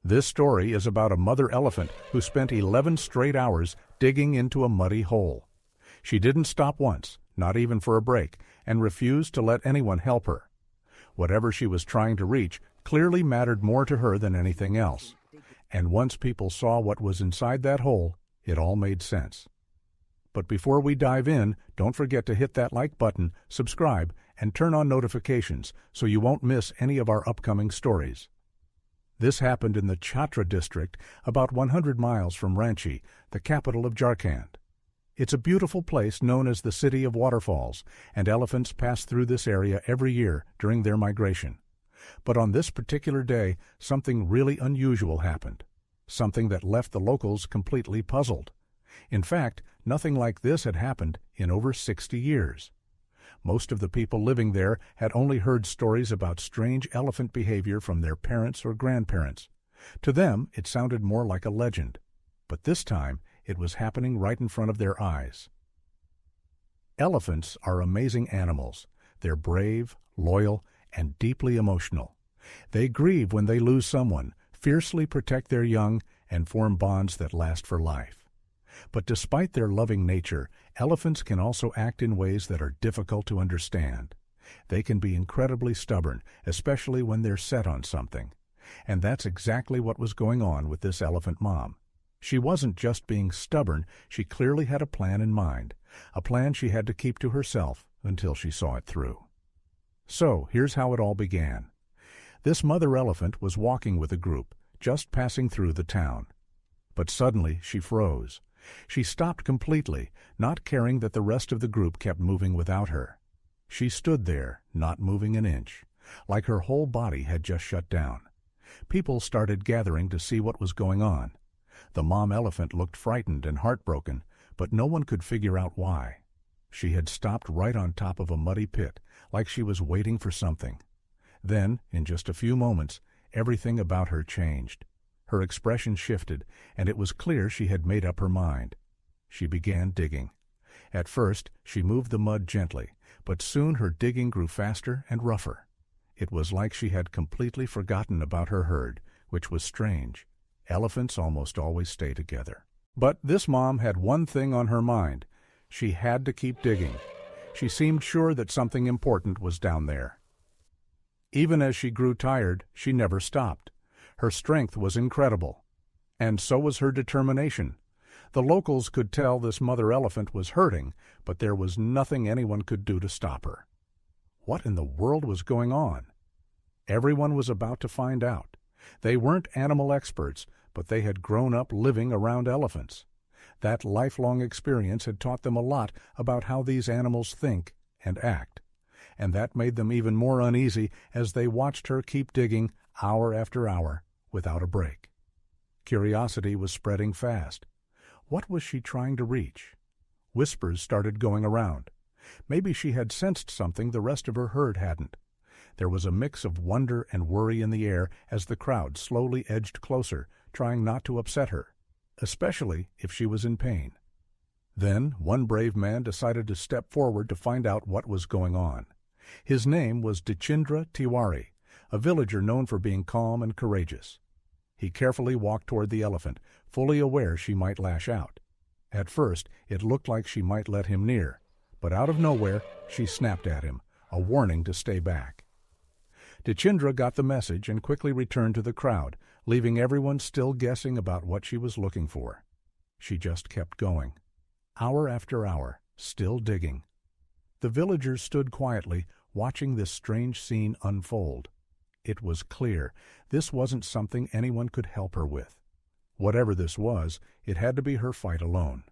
This story is about a mother elephant who spent 11 straight hours digging into a muddy hole. She didn't stop once, not even for a break, and refused to let anyone help her. Whatever she was trying to reach clearly mattered more to her than anything else. And once people saw what was inside that hole, it all made sense. But before we dive in, don't forget to hit that like button, subscribe, and turn on notifications so you won't miss any of our upcoming stories. This happened in the Chhatra district, about 100 miles from Ranchi, the capital of Jharkhand. It's a beautiful place known as the City of Waterfalls, and elephants pass through this area every year during their migration. But on this particular day, something really unusual happened, something that left the locals completely puzzled. In fact, nothing like this had happened in over 60 years. Most of the people living there had only heard stories about strange elephant behavior from their parents or grandparents. To them, it sounded more like a legend. But this time, it was happening right in front of their eyes. Elephants are amazing animals. They're brave, loyal, and deeply emotional. They grieve when they lose someone, fiercely protect their young, and form bonds that last for life. But despite their loving nature, elephants can also act in ways that are difficult to understand. They can be incredibly stubborn, especially when they're set on something. And that's exactly what was going on with this elephant mom. She wasn't just being stubborn, she clearly had a plan in mind, a plan she had to keep to herself until she saw it through. So, here's how it all began. This mother elephant was walking with a group, just passing through the town. But suddenly she froze. She stopped completely, not caring that the rest of the group kept moving without her. She stood there, not moving an inch, like her whole body had just shut down. People started gathering to see what was going on. The mom elephant looked frightened and heartbroken, but no one could figure out why. She had stopped right on top of a muddy pit, like she was waiting for something. Then, in just a few moments, everything about her changed. Her expression shifted, and it was clear she had made up her mind. She began digging. At first, she moved the mud gently, but soon her digging grew faster and rougher. It was like she had completely forgotten about her herd, which was strange. Elephants almost always stay together. But this mom had one thing on her mind. She had to keep digging. She seemed sure that something important was down there. Even as she grew tired, she never stopped. Her strength was incredible. And so was her determination. The locals could tell this mother elephant was hurting, but there was nothing anyone could do to stop her. What in the world was going on? Everyone was about to find out. They weren't animal experts, but they had grown up living around elephants. That lifelong experience had taught them a lot about how these animals think and act. And that made them even more uneasy as they watched her keep digging hour after hour without a break. Curiosity was spreading fast. What was she trying to reach? Whispers started going around. Maybe she had sensed something the rest of her herd hadn't. There was a mix of wonder and worry in the air as the crowd slowly edged closer, trying not to upset her, especially if she was in pain. Then one brave man decided to step forward to find out what was going on. His name was Dichendra Tiwari, a villager known for being calm and courageous. He carefully walked toward the elephant, fully aware she might lash out. At first, it looked like she might let him near, but out of nowhere, she snapped at him, a warning to stay back. Dichendra got the message and quickly returned to the crowd, leaving everyone still guessing about what she was looking for. She just kept going. Hour after hour, still digging. The villagers stood quietly, watching this strange scene unfold. It was clear this wasn't something anyone could help her with. Whatever this was, it had to be her fight alone.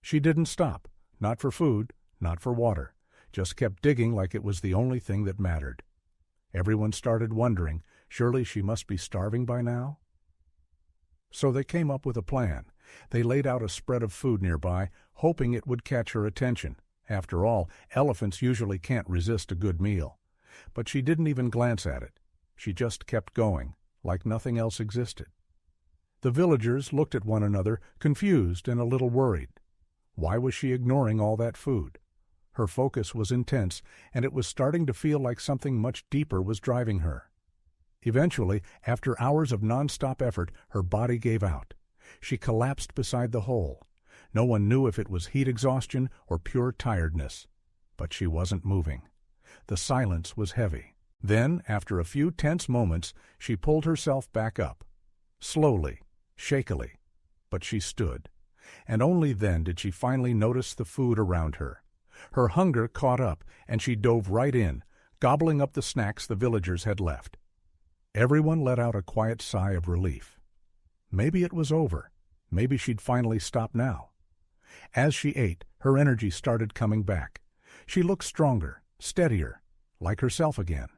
She didn't stop, not for food, not for water, just kept digging like it was the only thing that mattered. Everyone started wondering, surely she must be starving by now? So they came up with a plan. They laid out a spread of food nearby, hoping it would catch her attention. After all, elephants usually can't resist a good meal. But she didn't even glance at it. She just kept going, like nothing else existed. The villagers looked at one another, confused and a little worried. Why was she ignoring all that food? Her focus was intense, and it was starting to feel like something much deeper was driving her. Eventually, after hours of non-stop effort, her body gave out. She collapsed beside the hole. No one knew if it was heat exhaustion or pure tiredness. But she wasn't moving. The silence was heavy. Then, after a few tense moments, she pulled herself back up. Slowly, shakily. But she stood. And only then did she finally notice the food around her. Her hunger caught up, and she dove right in, gobbling up the snacks the villagers had left. Everyone let out a quiet sigh of relief. Maybe it was over. Maybe she'd finally stop now. As she ate, her energy started coming back. She looked stronger, steadier, like herself again.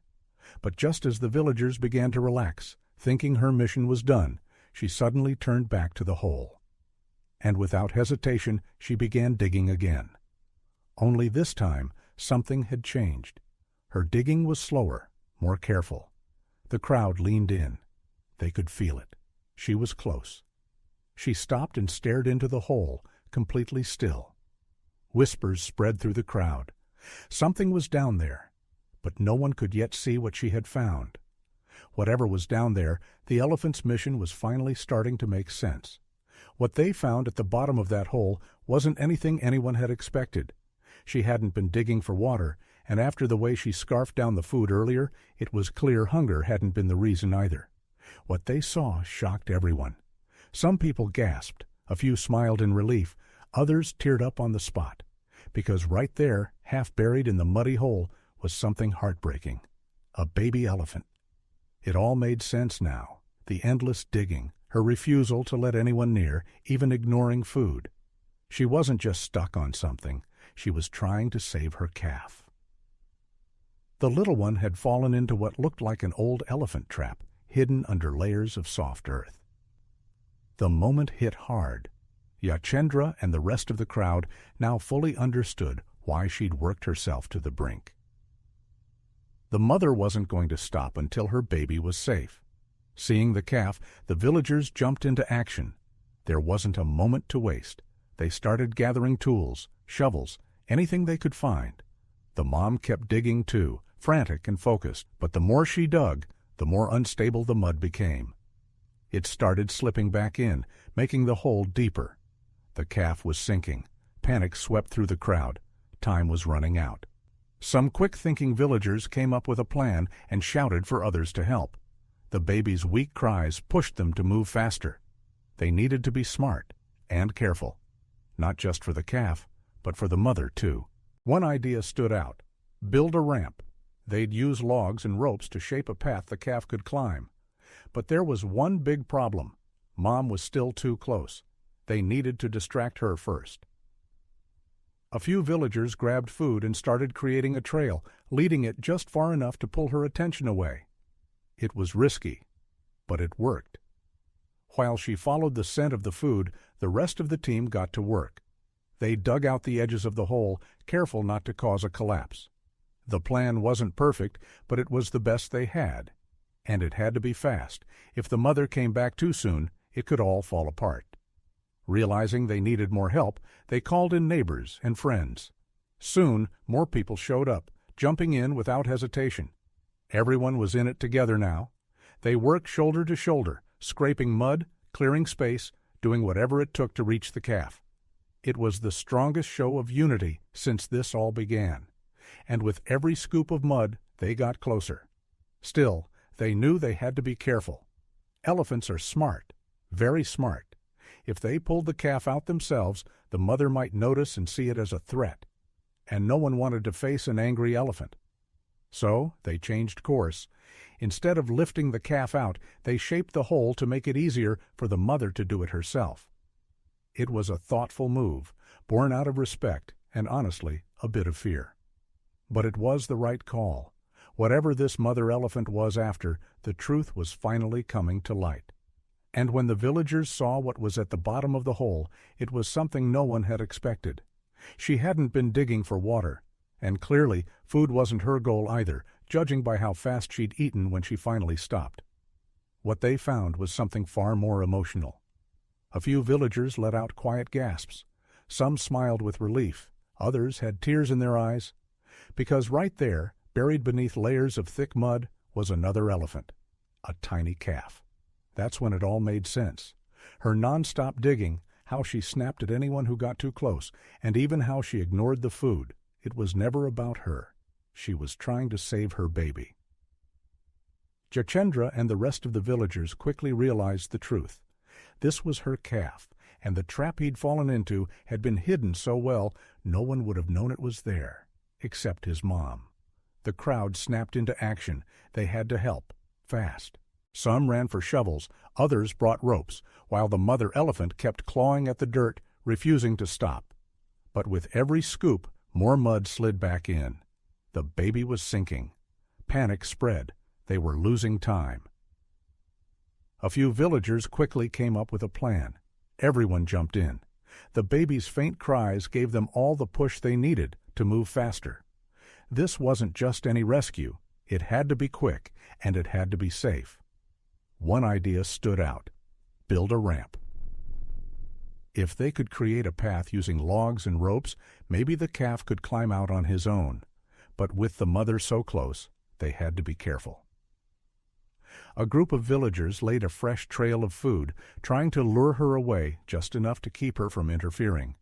But just as the villagers began to relax, thinking her mission was done, she suddenly turned back to the hole. And without hesitation, she began digging again. Only this time, something had changed. Her digging was slower, more careful. The crowd leaned in. They could feel it. She was close. She stopped and stared into the hole, completely still. Whispers spread through the crowd. Something was down there, but no one could yet see what she had found. Whatever was down there, the elephant's mission was finally starting to make sense. What they found at the bottom of that hole wasn't anything anyone had expected. She hadn't been digging for water, and after the way she scarfed down the food earlier, it was clear hunger hadn't been the reason either. What they saw shocked everyone. Some people gasped, a few smiled in relief, others teared up on the spot. Because right there, half buried in the muddy hole, was something heartbreaking. A baby elephant. It all made sense now. The endless digging, her refusal to let anyone near, even ignoring food. She wasn't just stuck on something. She was trying to save her calf. The little one had fallen into what looked like an old elephant trap, hidden under layers of soft earth. The moment hit hard. Yachendra and the rest of the crowd now fully understood why she'd worked herself to the brink. The mother wasn't going to stop until her baby was safe. Seeing the calf, the villagers jumped into action. There wasn't a moment to waste. They started gathering tools, shovels, anything they could find. The mom kept digging too, frantic and focused, but the more she dug, the more unstable the mud became. It started slipping back in, making the hole deeper. The calf was sinking. Panic swept through the crowd. Time was running out. Some quick-thinking villagers came up with a plan and shouted for others to help. The baby's weak cries pushed them to move faster. They needed to be smart and careful, not just for the calf, but for the mother too. One idea stood out. Build a ramp. They'd use logs and ropes to shape a path the calf could climb. But there was one big problem. Mom was still too close. They needed to distract her first. A few villagers grabbed food and started creating a trail, leading it just far enough to pull her attention away. It was risky, but it worked. While she followed the scent of the food, the rest of the team got to work. They dug out the edges of the hole, careful not to cause a collapse. The plan wasn't perfect, but it was the best they had. And it had to be fast. If the mother came back too soon, it could all fall apart. Realizing they needed more help, they called in neighbors and friends. Soon, more people showed up, jumping in without hesitation. Everyone was in it together now. They worked shoulder to shoulder, scraping mud, clearing space, doing whatever it took to reach the calf. It was the strongest show of unity since this all began. And with every scoop of mud, they got closer. Still, they knew they had to be careful. Elephants are smart, very smart. If they pulled the calf out themselves, the mother might notice and see it as a threat. And no one wanted to face an angry elephant. So they changed course. Instead of lifting the calf out, they shaped the hole to make it easier for the mother to do it herself. It was a thoughtful move, born out of respect and, honestly, a bit of fear. But it was the right call. Whatever this mother elephant was after, the truth was finally coming to light. And when the villagers saw what was at the bottom of the hole, it was something no one had expected. She hadn't been digging for water, and clearly food wasn't her goal either, judging by how fast she'd eaten when she finally stopped. What they found was something far more emotional. A few villagers let out quiet gasps. Some smiled with relief. Others had tears in their eyes. Because right there, buried beneath layers of thick mud, was another elephant. a tiny calf. That's when it all made sense. Her non-stop digging, how she snapped at anyone who got too close, and even how she ignored the food. It was never about her. She was trying to save her baby. Jachendra and the rest of the villagers quickly realized the truth. This was her calf, and the trap he'd fallen into had been hidden so well no one would have known it was there, except his mom. The crowd snapped into action. They had to help, fast. Some ran for shovels, others brought ropes, while the mother elephant kept clawing at the dirt, refusing to stop. But with every scoop, more mud slid back in. The baby was sinking. Panic spread. They were losing time. A few villagers quickly came up with a plan. Everyone jumped in. The baby's faint cries gave them all the push they needed to move faster. This wasn't just any rescue. It had to be quick, and it had to be safe. One idea stood out: build a ramp. If they could create a path using logs and ropes, maybe the calf could climb out on his own. But with the mother so close, they had to be careful. A group of villagers laid a fresh trail of food, trying to lure her away just enough to keep her from interfering.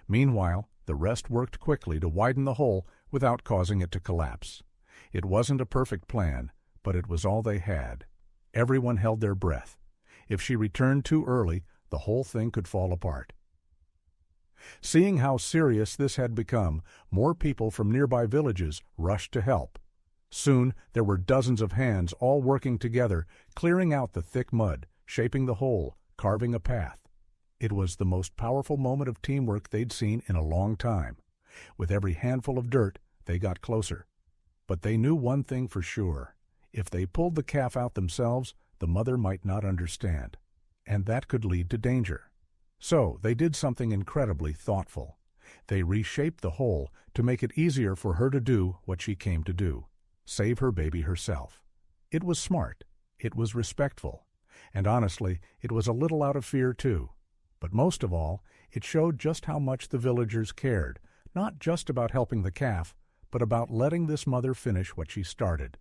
Meanwhile, the rest worked quickly to widen the hole without causing it to collapse. It wasn't a perfect plan, but it was all they had. Everyone held their breath. If she returned too early, the whole thing could fall apart. Seeing how serious this had become, more people from nearby villages rushed to help. Soon there were dozens of hands all working together, clearing out the thick mud, shaping the hole, carving a path. It was the most powerful moment of teamwork they'd seen in a long time. With every handful of dirt, they got closer. But they knew one thing for sure. If they pulled the calf out themselves, the mother might not understand, and that could lead to danger. So they did something incredibly thoughtful. They reshaped the hole to make it easier for her to do what she came to do: save her baby herself. It was smart, it was respectful, and honestly, it was a little out of fear too. But most of all, it showed just how much the villagers cared, not just about helping the calf, but about letting this mother finish what she started.